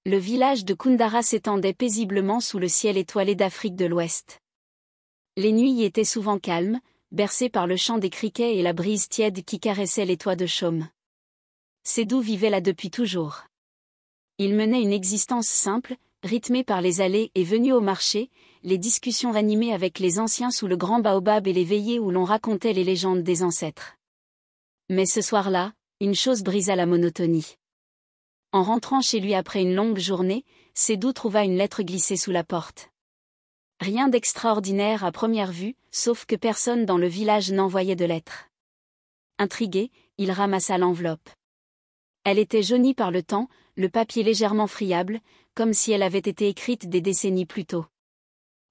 Le village de Koundara s'étendait paisiblement sous le ciel étoilé d'Afrique de l'Ouest. Les nuits y étaient souvent calmes, bercées par le chant des criquets et la brise tiède qui caressait les toits de chaume. Sédou vivait là depuis toujours. Il menait une existence simple, rythmée par les allées et venues au marché, les discussions animées avec les anciens sous le grand baobab et les veillées où l'on racontait les légendes des ancêtres. Mais ce soir-là, une chose brisa la monotonie. En rentrant chez lui après une longue journée, Sédou trouva une lettre glissée sous la porte. Rien d'extraordinaire à première vue, sauf que personne dans le village n'envoyait de lettres. Intrigué, il ramassa l'enveloppe. Elle était jaunie par le temps, le papier légèrement friable, comme si elle avait été écrite des décennies plus tôt.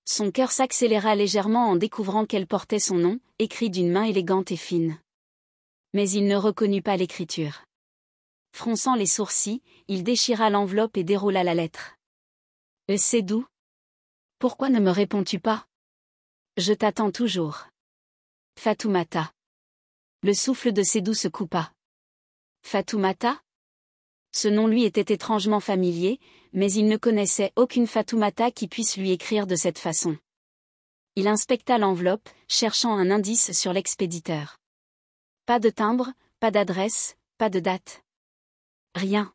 Son cœur s'accéléra légèrement en découvrant qu'elle portait son nom, écrit d'une main élégante et fine. Mais il ne reconnut pas l'écriture. Fronçant les sourcils, il déchira l'enveloppe et déroula la lettre. « Sédou ? Pourquoi ne me réponds-tu pas ? Je t'attends toujours. Fatoumata. » Le souffle de Sédou se coupa. Fatoumata ? Ce nom lui était étrangement familier, mais il ne connaissait aucune Fatoumata qui puisse lui écrire de cette façon. Il inspecta l'enveloppe, cherchant un indice sur l'expéditeur. Pas de timbre, pas d'adresse, pas de date. Rien.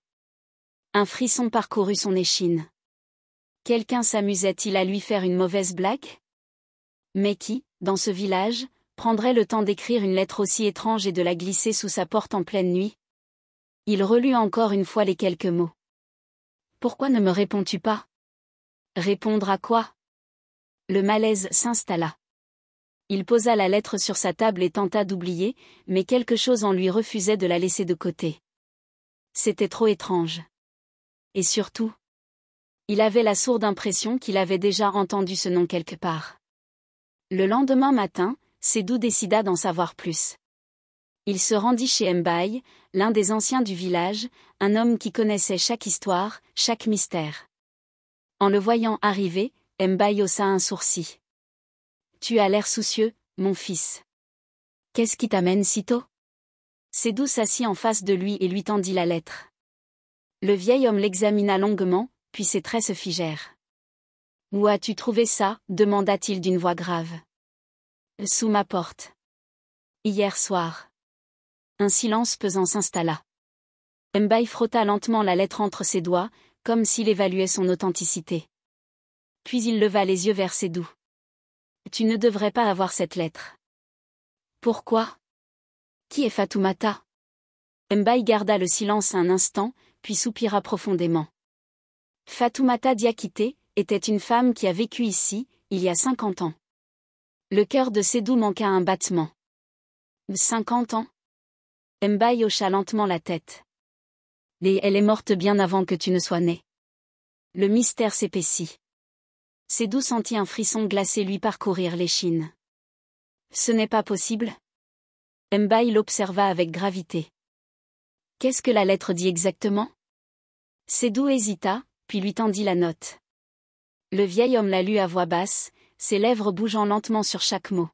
Un frisson parcourut son échine. Quelqu'un s'amusait-il à lui faire une mauvaise blague ? Mais qui, dans ce village, prendrait le temps d'écrire une lettre aussi étrange et de la glisser sous sa porte en pleine nuit ? Il relut encore une fois les quelques mots. Pourquoi ne me réponds-tu pas ? Répondre à quoi ? Le malaise s'installa. Il posa la lettre sur sa table et tenta d'oublier, mais quelque chose en lui refusait de la laisser de côté. C'était trop étrange. Et surtout, il avait la sourde impression qu'il avait déjà entendu ce nom quelque part. Le lendemain matin, Sédou décida d'en savoir plus. Il se rendit chez Mbaye, l'un des anciens du village, un homme qui connaissait chaque histoire, chaque mystère. En le voyant arriver, Mbaye haussa un sourcil. « Tu as l'air soucieux, mon fils. Qu'est-ce qui t'amène si tôt ?» Sédou s'assit en face de lui et lui tendit la lettre. Le vieil homme l'examina longuement, puis ses traits se figèrent. « Où as-tu trouvé ça ?» demanda-t-il d'une voix grave. « Sous ma porte. Hier soir. » Un silence pesant s'installa. Mbaye frotta lentement la lettre entre ses doigts, comme s'il évaluait son authenticité. Puis il leva les yeux vers Sédou. « Tu ne devrais pas avoir cette lettre. »« Pourquoi ? Qui est Fatoumata ?» Mbaye garda le silence un instant, puis soupira profondément. Fatoumata Diakité était une femme qui a vécu ici, il y a 50 ans. Le cœur de Sédou manqua un battement. 50 ans ? Mbaye hocha lentement la tête. Et elle est morte bien avant que tu ne sois né. Le mystère s'épaissit. Sédou sentit un frisson glacé lui parcourir l'échine. Ce n'est pas possible ? Mbaye l'observa avec gravité. Qu'est-ce que la lettre dit exactement ? Sédou hésita, puis lui tendit la note. Le vieil homme la lut à voix basse, ses lèvres bougeant lentement sur chaque mot.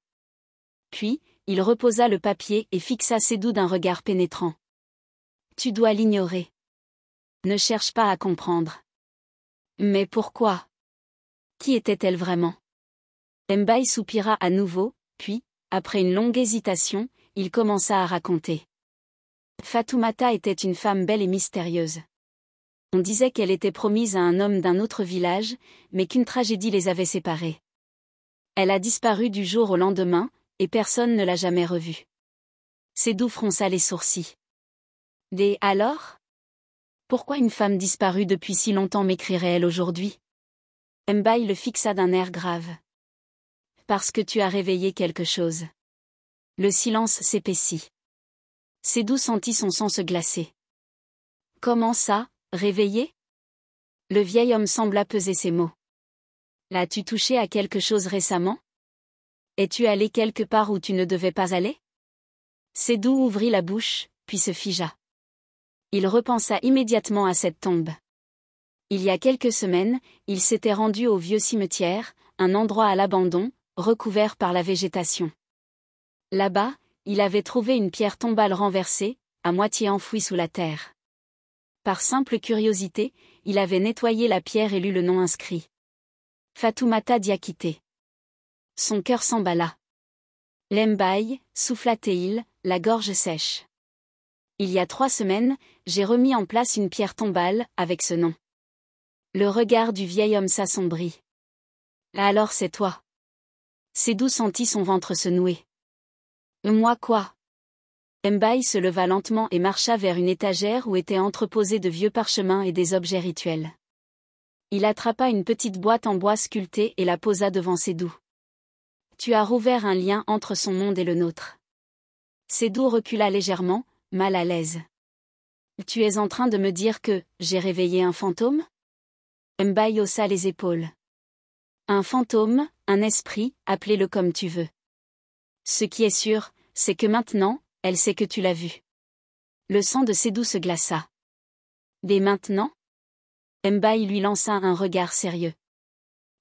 Puis, il reposa le papier et fixa Sédou d'un regard pénétrant. « Tu dois l'ignorer. Ne cherche pas à comprendre. »« Mais pourquoi ? Qui était-elle vraiment ?» Mbaye soupira à nouveau, puis, après une longue hésitation, il commença à raconter. Fatoumata était une femme belle et mystérieuse. On disait qu'elle était promise à un homme d'un autre village, mais qu'une tragédie les avait séparés. Elle a disparu du jour au lendemain, et personne ne l'a jamais revue. Sédou fronça les sourcils. Et alors ? Pourquoi une femme disparue depuis si longtemps m'écrirait-elle aujourd'hui ? Mbaye le fixa d'un air grave. Parce que tu as réveillé quelque chose. Le silence s'épaissit. Sédou sentit son sang se glacer. Comment ça, réveillé ? Le vieil homme sembla peser ses mots. L'as-tu touché à quelque chose récemment ? Es-tu allé quelque part où tu ne devais pas aller ? Sédou ouvrit la bouche, puis se figea. Il repensa immédiatement à cette tombe. Il y a quelques semaines, il s'était rendu au vieux cimetière, un endroit à l'abandon, recouvert par la végétation. Là-bas, il avait trouvé une pierre tombale renversée, à moitié enfouie sous la terre. Par simple curiosité, il avait nettoyé la pierre et lu le nom inscrit. Fatoumata Diakité. Son cœur s'emballa. Lembaï, souffla-t-il, la gorge sèche. Il y a 3 semaines, j'ai remis en place une pierre tombale, avec ce nom. Le regard du vieil homme s'assombrit. Alors c'est toi. Sédou sentit son ventre se nouer. Moi quoi? Mbaye se leva lentement et marcha vers une étagère où étaient entreposés de vieux parchemins et des objets rituels. Il attrapa une petite boîte en bois sculpté et la posa devant Sédou. Tu as rouvert un lien entre son monde et le nôtre. Sédou recula légèrement, mal à l'aise. Tu es en train de me dire que j'ai réveillé un fantôme? Mbaye haussa les épaules. Un fantôme, un esprit, appelez-le comme tu veux. Ce qui est sûr, c'est que maintenant, elle sait que tu l'as vu. Le sang de Sédou se glaça. Dès maintenant? Mbaye lui lança un regard sérieux.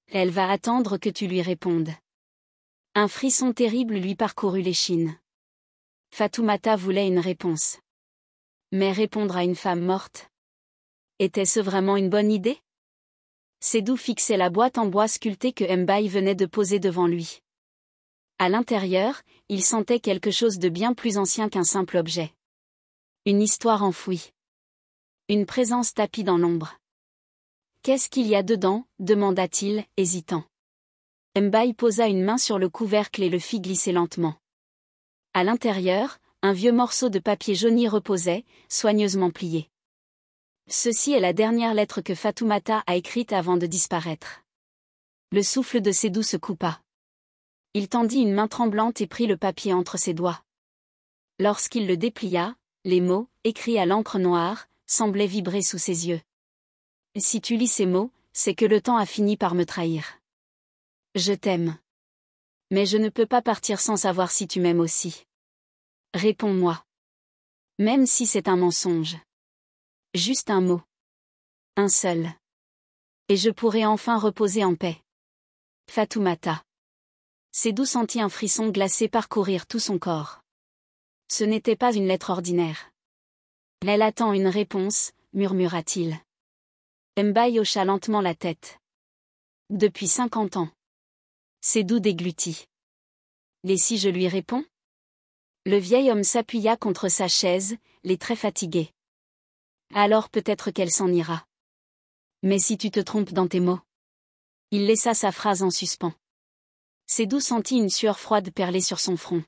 Elle va attendre que tu lui répondes. Un frisson terrible lui parcourut l'échine. Fatoumata voulait une réponse. Mais répondre à une femme morte? Était-ce vraiment une bonne idée? Sédou fixait la boîte en bois sculpté que Mbaye venait de poser devant lui. À l'intérieur, il sentait quelque chose de bien plus ancien qu'un simple objet. Une histoire enfouie. Une présence tapie dans l'ombre. Qu'est-ce qu'il y a dedans? Demanda-t-il, hésitant. Mbaye posa une main sur le couvercle et le fit glisser lentement. À l'intérieur, un vieux morceau de papier jauni reposait, soigneusement plié. Ceci est la dernière lettre que Fatoumata a écrite avant de disparaître. Le souffle de Sédou se coupa. Il tendit une main tremblante et prit le papier entre ses doigts. Lorsqu'il le déplia, les mots, écrits à l'encre noire, semblaient vibrer sous ses yeux. Si tu lis ces mots, c'est que le temps a fini par me trahir. Je t'aime. Mais je ne peux pas partir sans savoir si tu m'aimes aussi. Réponds-moi. Même si c'est un mensonge. Juste un mot. Un seul. Et je pourrai enfin reposer en paix. Fatoumata. Sédou sentit un frisson glacé parcourir tout son corps. Ce n'était pas une lettre ordinaire. Elle attend une réponse, murmura-t-il. Mbaye hocha lentement la tête. Depuis 50 ans. Sédou déglutit. Et si je lui réponds? Le vieil homme s'appuya contre sa chaise, les traits fatigués. Alors peut-être qu'elle s'en ira. Mais si tu te trompes dans tes mots? Il laissa sa phrase en suspens. Sédou sentit une sueur froide perler sur son front.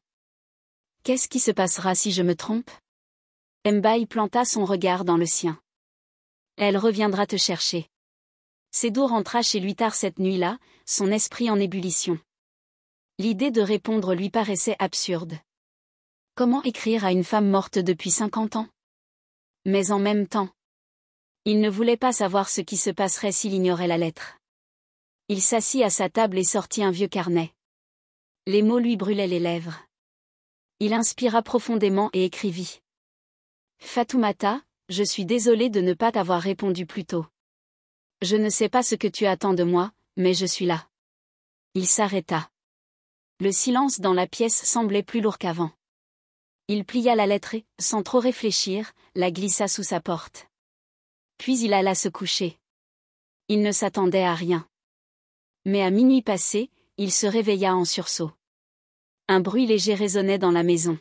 Qu'est-ce qui se passera si je me trompe? Mbaye planta son regard dans le sien. Elle reviendra te chercher. Sédou rentra chez lui tard cette nuit-là, son esprit en ébullition. L'idée de répondre lui paraissait absurde. Comment écrire à une femme morte depuis 50 ans? Mais en même temps, il ne voulait pas savoir ce qui se passerait s'il ignorait la lettre. Il s'assit à sa table et sortit un vieux carnet. Les mots lui brûlaient les lèvres. Il inspira profondément et écrivit. Fatoumata, je suis désolé de ne pas t'avoir répondu plus tôt. Je ne sais pas ce que tu attends de moi, mais je suis là. Il s'arrêta. Le silence dans la pièce semblait plus lourd qu'avant. Il plia la lettre et, sans trop réfléchir, la glissa sous sa porte. Puis il alla se coucher. Il ne s'attendait à rien. Mais à minuit passé, il se réveilla en sursaut. Un bruit léger résonnait dans la maison.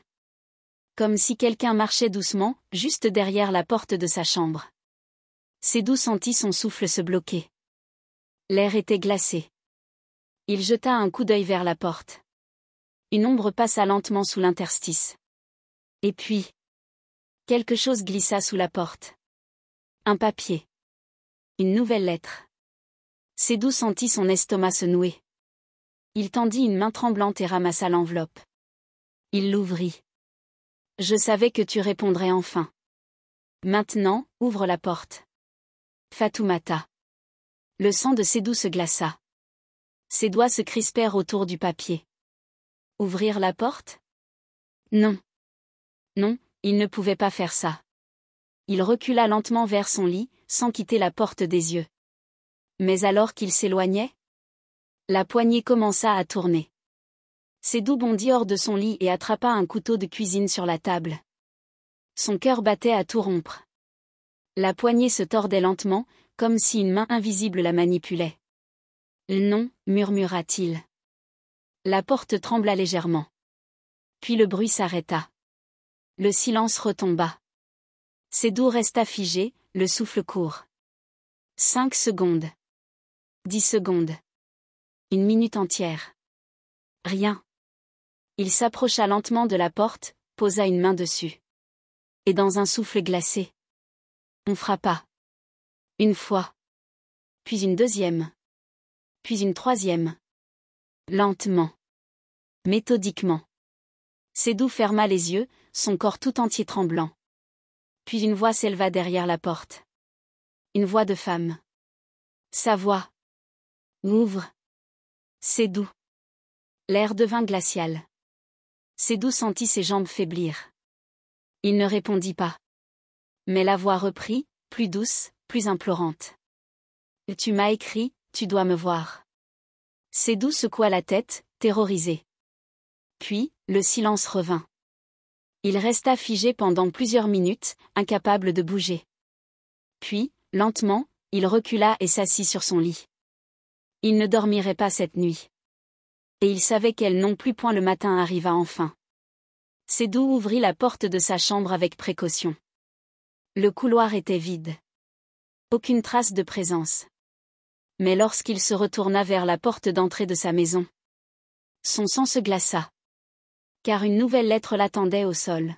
Comme si quelqu'un marchait doucement, juste derrière la porte de sa chambre. Sédou sentit son souffle se bloquer. L'air était glacé. Il jeta un coup d'œil vers la porte. Une ombre passa lentement sous l'interstice. Et puis, quelque chose glissa sous la porte. Un papier. Une nouvelle lettre. Sédou sentit son estomac se nouer. Il tendit une main tremblante et ramassa l'enveloppe. Il l'ouvrit. Je savais que tu répondrais enfin. Maintenant, ouvre la porte. Fatoumata. Le sang de Sédou se glaça. Ses doigts se crispèrent autour du papier. Ouvrir la porte? Non. Non, il ne pouvait pas faire ça. Il recula lentement vers son lit, sans quitter la porte des yeux. Mais alors qu'il s'éloignait, la poignée commença à tourner. Sédou bondit hors de son lit et attrapa un couteau de cuisine sur la table. Son cœur battait à tout rompre. La poignée se tordait lentement, comme si une main invisible la manipulait. Non, murmura-t-il. La porte trembla légèrement. Puis le bruit s'arrêta. Le silence retomba. Sédou resta figé, le souffle court. 5 secondes. 10 secondes. 1 minute entière. Rien. Il s'approcha lentement de la porte, posa une main dessus. Et dans un souffle glacé. On frappa. Une fois. Puis une deuxième. Puis une troisième. Lentement. Méthodiquement. Sédou ferma les yeux, son corps tout entier tremblant. Puis une voix s'éleva derrière la porte. Une voix de femme. Sa voix. Ouvre. Sédou. L'air devint glacial. Sédou sentit ses jambes faiblir. Il ne répondit pas. Mais la voix reprit, plus douce, plus implorante. Tu m'as écrit, tu dois me voir. Sédou secoua la tête, terrorisé. Puis, le silence revint. Il resta figé pendant plusieurs minutes, incapable de bouger. Puis, lentement, il recula et s'assit sur son lit. Il ne dormirait pas cette nuit. Et il savait qu'elle non plus point le matin arriva enfin. Sédou ouvrit la porte de sa chambre avec précaution. Le couloir était vide. Aucune trace de présence. Mais lorsqu'il se retourna vers la porte d'entrée de sa maison, son sang se glaça. Car une nouvelle lettre l'attendait au sol.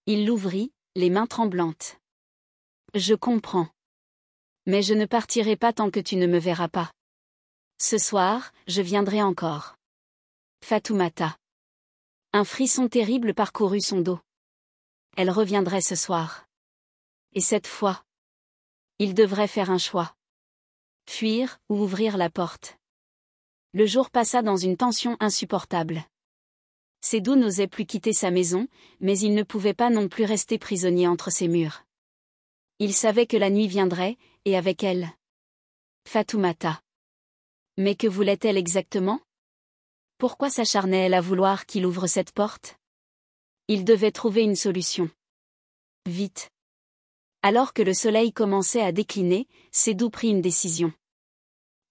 Il l'ouvrit, les mains tremblantes. Je comprends. Mais je ne partirai pas tant que tu ne me verras pas. Ce soir, je viendrai encore. Fatoumata. Un frisson terrible parcourut son dos. Elle reviendrait ce soir. Et cette fois, il devrait faire un choix. Fuir ou ouvrir la porte. Le jour passa dans une tension insupportable. Sédou n'osait plus quitter sa maison, mais il ne pouvait pas non plus rester prisonnier entre ses murs. Il savait que la nuit viendrait, et avec elle, Fatoumata. Mais que voulait-elle exactement? Pourquoi s'acharnait-elle à vouloir qu'il ouvre cette porte? Il devait trouver une solution. Vite. Alors que le soleil commençait à décliner, Sédou prit une décision.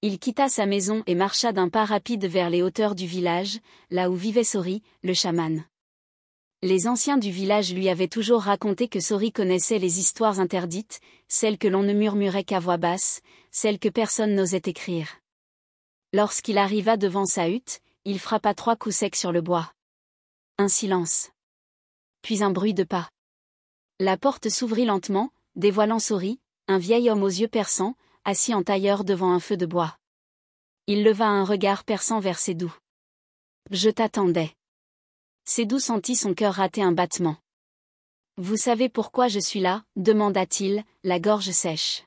Il quitta sa maison et marcha d'un pas rapide vers les hauteurs du village, là où vivait Sori, le chaman. Les anciens du village lui avaient toujours raconté que Sori connaissait les histoires interdites, celles que l'on ne murmurait qu'à voix basse, celles que personne n'osait écrire. Lorsqu'il arriva devant sa hutte, il frappa 3 coups secs sur le bois. Un silence. Puis un bruit de pas. La porte s'ouvrit lentement, dévoilant Sori, un vieil homme aux yeux perçants, assis en tailleur devant un feu de bois. Il leva un regard perçant vers Sédou. Je t'attendais. Sédou sentit son cœur rater un battement. Vous savez pourquoi je suis là, demanda-t-il, la gorge sèche.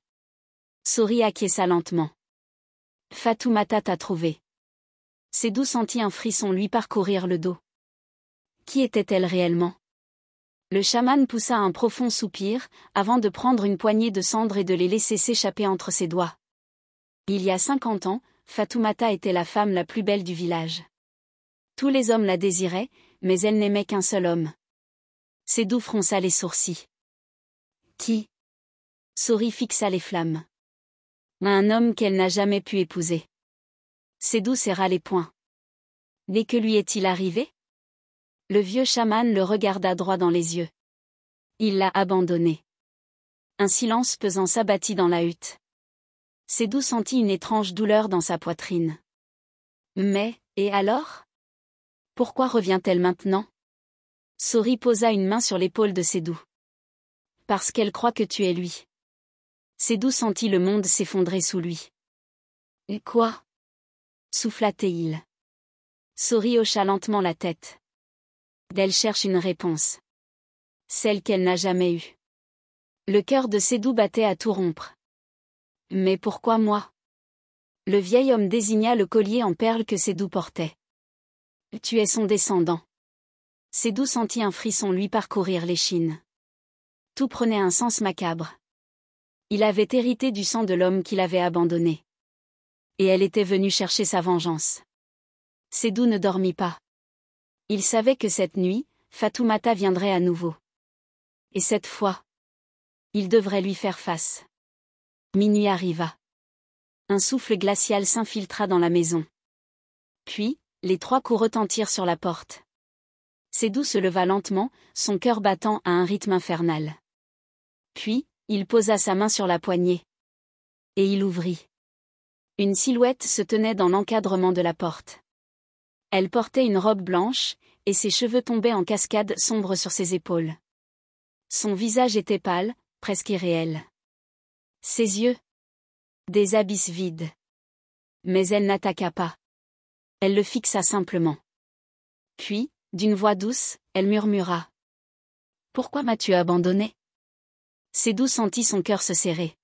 Sori acquiesça lentement. Fatoumata t'a trouvé. Sédou sentit un frisson lui parcourir le dos. Qui était-elle réellement? Le chaman poussa un profond soupir, avant de prendre une poignée de cendres et de les laisser s'échapper entre ses doigts. Il y a 50 ans, Fatoumata était la femme la plus belle du village. Tous les hommes la désiraient, mais elle n'aimait qu'un seul homme. Sédou fronça les sourcils. Qui? Sori fixa les flammes. Un homme qu'elle n'a jamais pu épouser. Sédou serra les poings. Mais que lui est-il arrivé? Le vieux chaman le regarda droit dans les yeux. Il l'a abandonné. Un silence pesant s'abattit dans la hutte. Sédou sentit une étrange douleur dans sa poitrine. Mais, et alors? Pourquoi revient-elle maintenant? Sori posa une main sur l'épaule de Sédou. Parce qu'elle croit que tu es lui. Sédou sentit le monde s'effondrer sous lui. Et quoi? Souffla-t-il. Sori hocha lentement la tête. Elle cherche une réponse. Celle qu'elle n'a jamais eue. Le cœur de Sédou battait à tout rompre. Mais pourquoi moi? Le vieil homme désigna le collier en perles que Sédou portait. Tu es son descendant. Sédou sentit un frisson lui parcourir l'échine. Tout prenait un sens macabre. Il avait hérité du sang de l'homme qu'il avait abandonné. Et elle était venue chercher sa vengeance. Sédou ne dormit pas. Il savait que cette nuit, Fatoumata viendrait à nouveau. Et cette fois, Il devrait lui faire face. Minuit arriva. Un souffle glacial s'infiltra dans la maison. Puis, les 3 coups retentirent sur la porte. Sédou se leva lentement, son cœur battant à un rythme infernal. Puis, il posa sa main sur la poignée. Et il ouvrit. Une silhouette se tenait dans l'encadrement de la porte. Elle portait une robe blanche, et ses cheveux tombaient en cascade sombre sur ses épaules. Son visage était pâle, presque irréel. Ses yeux, des abysses vides. Mais elle n'attaqua pas. Elle le fixa simplement. Puis, d'une voix douce, elle murmura. « Pourquoi m'as-tu abandonné ?» Sédou sentit son cœur se serrer.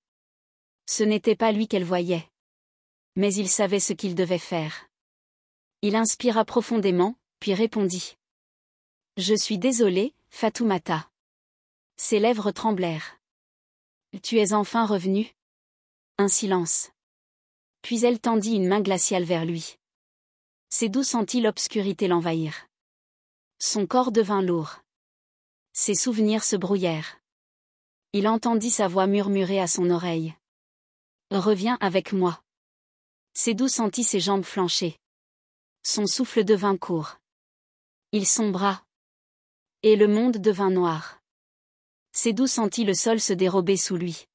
Ce n'était pas lui qu'elle voyait. Mais il savait ce qu'il devait faire. Il inspira profondément, puis répondit. « Je suis désolé, Fatoumata. » Ses lèvres tremblèrent. « Tu es enfin revenu ?» Un silence. Puis elle tendit une main glaciale vers lui. Sédou sentit l'obscurité l'envahir. Son corps devint lourd. Ses souvenirs se brouillèrent. Il entendit sa voix murmurer à son oreille. « Reviens avec moi. » Sédou sentit ses jambes flancher. Son souffle devint court. Il sombra. Et le monde devint noir. Sédou sentit le sol se dérober sous lui.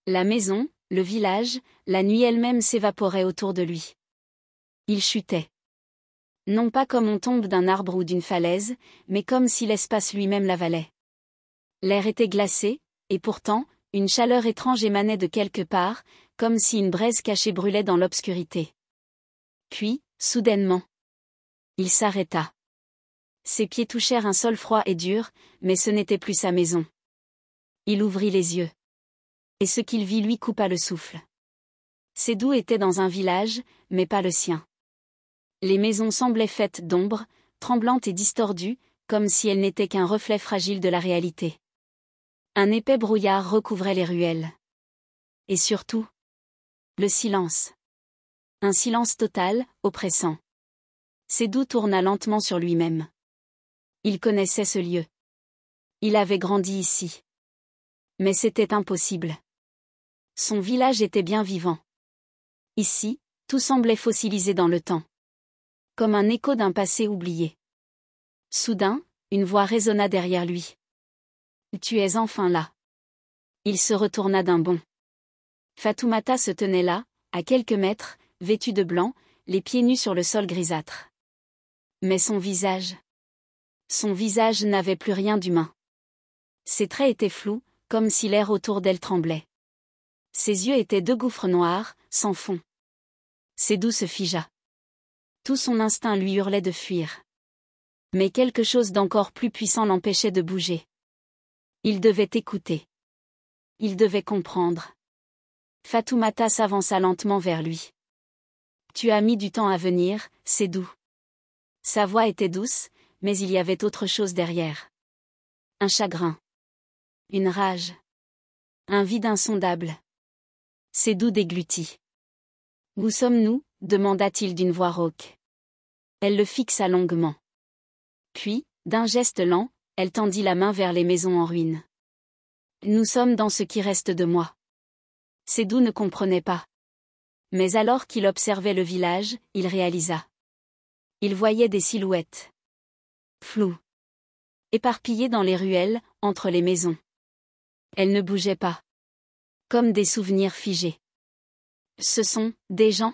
La maison, le village, la nuit elle-même s'évaporaient autour de lui. Il chutait. Non pas comme on tombe d'un arbre ou d'une falaise, mais comme si l'espace lui-même l'avalait. L'air était glacé, et pourtant, une chaleur étrange émanait de quelque part, comme si une braise cachée brûlait dans l'obscurité. Puis, soudainement, il s'arrêta. Ses pieds touchèrent un sol froid et dur, mais ce n'était plus sa maison. Il ouvrit les yeux. Et ce qu'il vit lui coupa le souffle. Sédou était dans un village, mais pas le sien. Les maisons semblaient faites d'ombre, tremblantes et distordues, comme si elles n'étaient qu'un reflet fragile de la réalité. Un épais brouillard recouvrait les ruelles. Et surtout, le silence. Un silence total, oppressant. Sédou tourna lentement sur lui-même. Il connaissait ce lieu. Il avait grandi ici. Mais c'était impossible. Son village était bien vivant. Ici, tout semblait fossilisé dans le temps. Comme un écho d'un passé oublié. Soudain, une voix résonna derrière lui. « Tu es enfin là. » Il se retourna d'un bond. Fatoumata se tenait là, à quelques mètres, vêtue de blanc, les pieds nus sur le sol grisâtre. Mais son visage n'avait plus rien d'humain. Ses traits étaient flous, comme si l'air autour d'elle tremblait. Ses yeux étaient 2 gouffres noirs, sans fond. Sédou se figea. Tout son instinct lui hurlait de fuir. Mais quelque chose d'encore plus puissant l'empêchait de bouger. Il devait écouter. Il devait comprendre. Fatoumata s'avança lentement vers lui. « Tu as mis du temps à venir, Sédou. » Sa voix était douce, mais il y avait autre chose derrière. Un chagrin. Une rage. Un vide insondable. Sédou déglutit. « Où sommes-nous » demanda-t-il d'une voix rauque. Elle le fixa longuement. Puis, d'un geste lent, elle tendit la main vers les maisons en ruine. « Nous sommes dans ce qui reste de moi. » Sédou ne comprenait pas. Mais alors qu'il observait le village, il réalisa. Il voyait des silhouettes. Floues. Éparpillées dans les ruelles, entre les maisons. Elles ne bougeaient pas. Comme des souvenirs figés. « Ce sont des gens »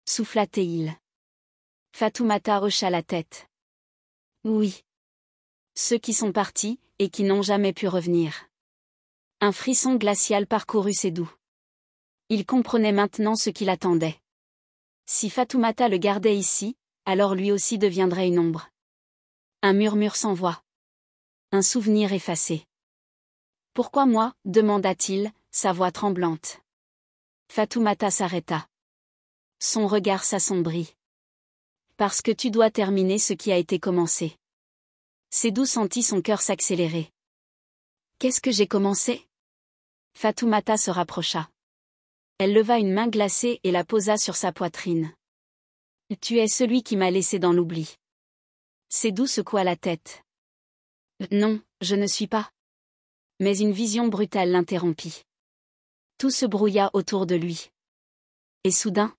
souffla-t-il. Fatoumata hocha la tête. « Oui. Ceux qui sont partis, et qui n'ont jamais pu revenir. » Un frisson glacial parcourut Sédou. Il comprenait maintenant ce qui l'attendait. Si Fatoumata le gardait ici, alors lui aussi deviendrait une ombre. Un murmure sans voix. Un souvenir effacé. « Pourquoi moi » demanda-t-il, sa voix tremblante. Fatoumata s'arrêta. Son regard s'assombrit. « Parce que tu dois terminer ce qui a été commencé. » Sédou sentit son cœur s'accélérer. « Qu'est-ce que j'ai commencé ?» Fatoumata se rapprocha. Elle leva une main glacée et la posa sur sa poitrine. « Tu es celui qui m'a laissé dans l'oubli. » Sédou secoua la tête. « Non, je ne suis pas. » Mais une vision brutale l'interrompit. Tout se brouilla autour de lui. Et soudain,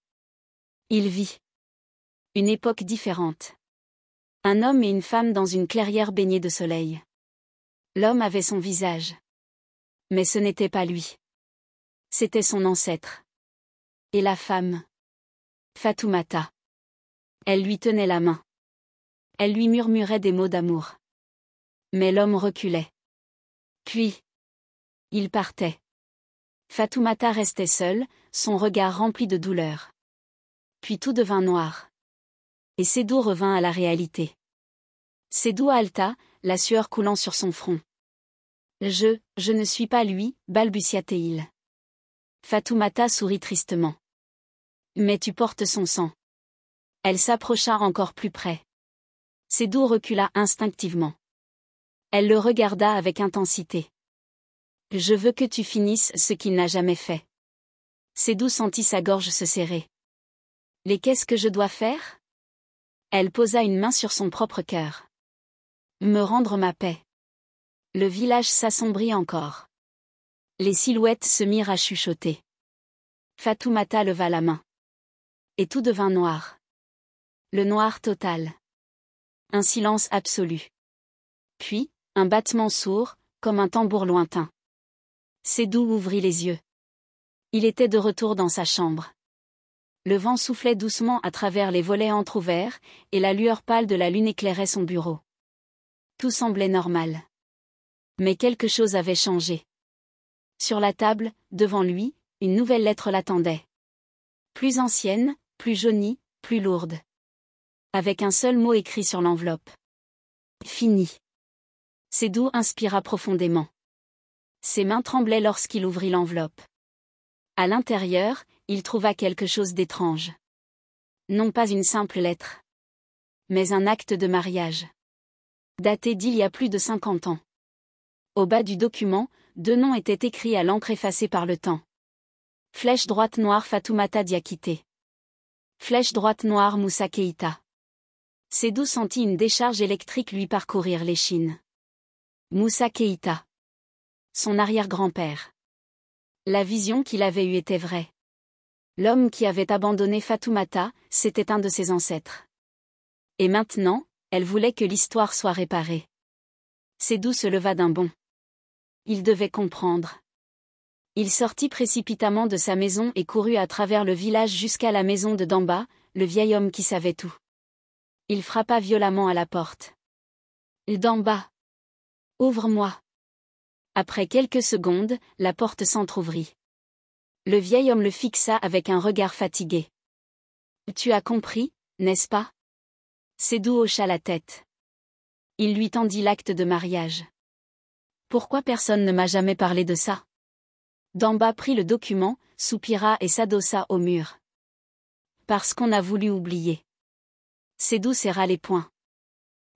il vit une époque différente. Un homme et une femme dans une clairière baignée de soleil. L'homme avait son visage. Mais ce n'était pas lui. C'était son ancêtre. Et la femme, Fatoumata. Elle lui tenait la main. Elle lui murmurait des mots d'amour. Mais l'homme reculait. Puis, il partait. Fatoumata restait seule, son regard rempli de douleur. Puis tout devint noir. Et Sédou revint à la réalité. Sédou haleta, la sueur coulant sur son front. Je ne suis pas lui, balbutia-t-il. Fatoumata sourit tristement. Mais tu portes son sang. Elle s'approcha encore plus près. Sédou recula instinctivement. Elle le regarda avec intensité. Je veux que tu finisses ce qu'il n'a jamais fait. Sédou sentit sa gorge se serrer. Qu'est-ce que je dois faire? Elle posa une main sur son propre cœur. Me rendre ma paix. Le village s'assombrit encore. Les silhouettes se mirent à chuchoter. Fatoumata leva la main. Et tout devint noir. Le noir total. Un silence absolu. Puis, un battement sourd, comme un tambour lointain. Sédou ouvrit les yeux. Il était de retour dans sa chambre. Le vent soufflait doucement à travers les volets entr'ouverts, et la lueur pâle de la lune éclairait son bureau. Tout semblait normal. Mais quelque chose avait changé. Sur la table, devant lui, une nouvelle lettre l'attendait. Plus ancienne, plus jaunie, plus lourde. Avec un seul mot écrit sur l'enveloppe. Fini. Sédou inspira profondément. Ses mains tremblaient lorsqu'il ouvrit l'enveloppe. À l'intérieur, il trouva quelque chose d'étrange. Non pas une simple lettre. Mais un acte de mariage. Daté d'il y a plus de 50 ans. Au bas du document, 2 noms étaient écrits à l'encre effacée par le temps. Flèche droite noire Fatoumata Diakité. Flèche droite noire Moussa Keïta. Sédou sentit une décharge électrique lui parcourir l'échine. Moussa Keïta. Son arrière-grand-père. La vision qu'il avait eue était vraie. L'homme qui avait abandonné Fatoumata, c'était un de ses ancêtres. Et maintenant, elle voulait que l'histoire soit réparée. Sédou se leva d'un bond. Il devait comprendre. Il sortit précipitamment de sa maison et courut à travers le village jusqu'à la maison de Damba, le vieil homme qui savait tout. Il frappa violemment à la porte. Damba. Ouvre-moi. Après quelques secondes, la porte s'entr'ouvrit. Le vieil homme le fixa avec un regard fatigué. Tu as compris, n'est-ce pas? Sédou hocha la tête. Il lui tendit l'acte de mariage. Pourquoi personne ne m'a jamais parlé de ça? Damba prit le document, soupira et s'adossa au mur. Parce qu'on a voulu oublier. Sédou serra les poings.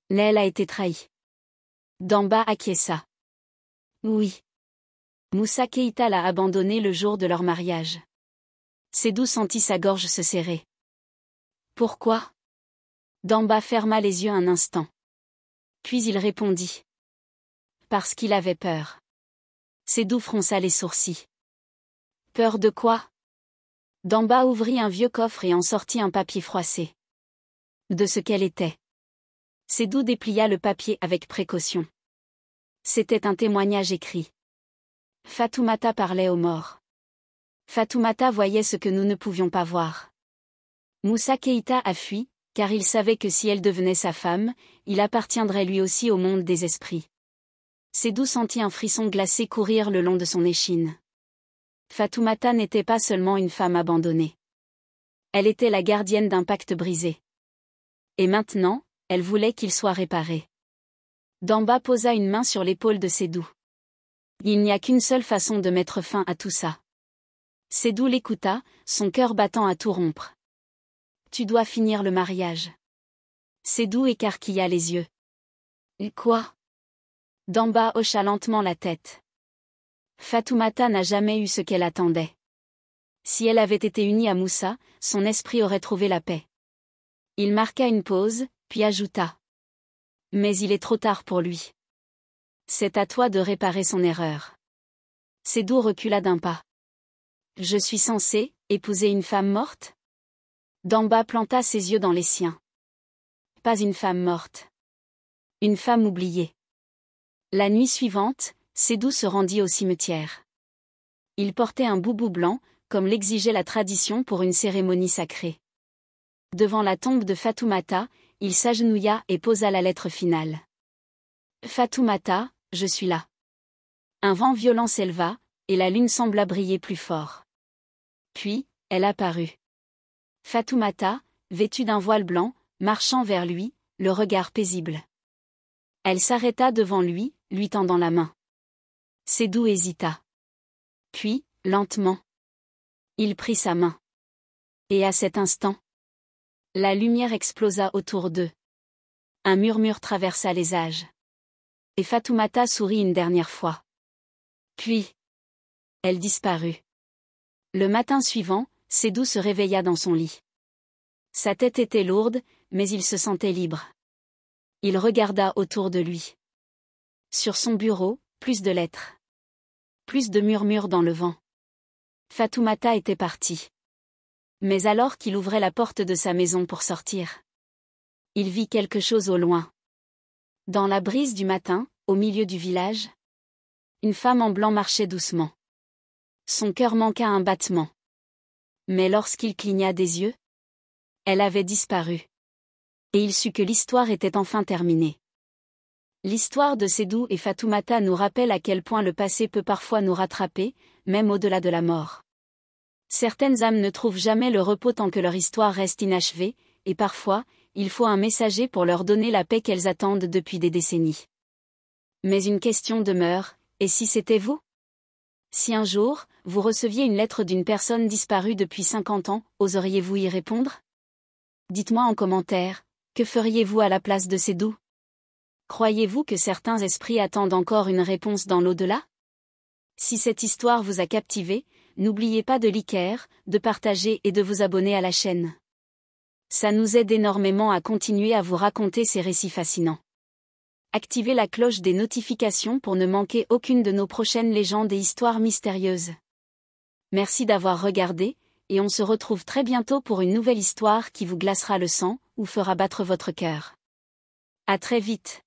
L'aile a été trahie. Damba acquiesça. Oui. Moussa Keïta l'a abandonné le jour de leur mariage. Sédou sentit sa gorge se serrer. Pourquoi? Damba ferma les yeux un instant. Puis il répondit. Parce qu'il avait peur. Sédou fronça les sourcils. Peur de quoi? Damba ouvrit un vieux coffre et en sortit un papier froissé. De ce qu'elle était. Sédou déplia le papier avec précaution. C'était un témoignage écrit. Fatoumata parlait aux morts. Fatoumata voyait ce que nous ne pouvions pas voir. Moussa Keïta a fui, car il savait que si elle devenait sa femme, il appartiendrait lui aussi au monde des esprits. Sédou sentit un frisson glacé courir le long de son échine. Fatoumata n'était pas seulement une femme abandonnée. Elle était la gardienne d'un pacte brisé. Et maintenant, elle voulait qu'il soit réparé. Damba posa une main sur l'épaule de Sédou. Il n'y a qu'une seule façon de mettre fin à tout ça. Sédou l'écouta, son cœur battant à tout rompre. Tu dois finir le mariage. Sédou écarquilla les yeux. Et quoi? Damba hocha lentement la tête. Fatoumata n'a jamais eu ce qu'elle attendait. Si elle avait été unie à Moussa, son esprit aurait trouvé la paix. Il marqua une pause, puis ajouta. Mais il est trop tard pour lui. C'est à toi de réparer son erreur. Sédou recula d'un pas. Je suis censé épouser une femme morte? Damba planta ses yeux dans les siens. Pas une femme morte. Une femme oubliée. La nuit suivante, Sédou se rendit au cimetière. Il portait un boubou blanc, comme l'exigeait la tradition pour une cérémonie sacrée. Devant la tombe de Fatoumata, il s'agenouilla et posa la lettre finale. Fatoumata, je suis là. Un vent violent s'éleva, et la lune sembla briller plus fort. Puis, elle apparut. Fatoumata, vêtue d'un voile blanc, marchant vers lui, le regard paisible. Elle s'arrêta devant lui, lui tendant la main. Sédou hésita. Puis, lentement, il prit sa main. Et à cet instant, la lumière explosa autour d'eux. Un murmure traversa les âges. Et Fatoumata sourit une dernière fois. Puis, elle disparut. Le matin suivant, Sédou se réveilla dans son lit. Sa tête était lourde, mais il se sentait libre. Il regarda autour de lui. Sur son bureau, plus de lettres. Plus de murmures dans le vent. Fatoumata était partie. Mais alors qu'il ouvrait la porte de sa maison pour sortir, il vit quelque chose au loin. Dans la brise du matin, au milieu du village, une femme en blanc marchait doucement. Son cœur manqua un battement. Mais lorsqu'il cligna des yeux, elle avait disparu. Et il sut que l'histoire était enfin terminée. L'histoire de Sédou et Fatoumata nous rappelle à quel point le passé peut parfois nous rattraper, même au-delà de la mort. Certaines âmes ne trouvent jamais le repos tant que leur histoire reste inachevée, et parfois, il faut un messager pour leur donner la paix qu'elles attendent depuis des décennies. Mais une question demeure, et si c'était vous? Si un jour, vous receviez une lettre d'une personne disparue depuis 50 ans, oseriez-vous y répondre? Dites-moi en commentaire, que feriez-vous à la place de Sédou? Croyez-vous que certains esprits attendent encore une réponse dans l'au-delà? Si cette histoire vous a captivé, n'oubliez pas de liker, de partager et de vous abonner à la chaîne. Ça nous aide énormément à continuer à vous raconter ces récits fascinants. Activez la cloche des notifications pour ne manquer aucune de nos prochaines légendes et histoires mystérieuses. Merci d'avoir regardé, et on se retrouve très bientôt pour une nouvelle histoire qui vous glacera le sang, ou fera battre votre cœur. À très vite.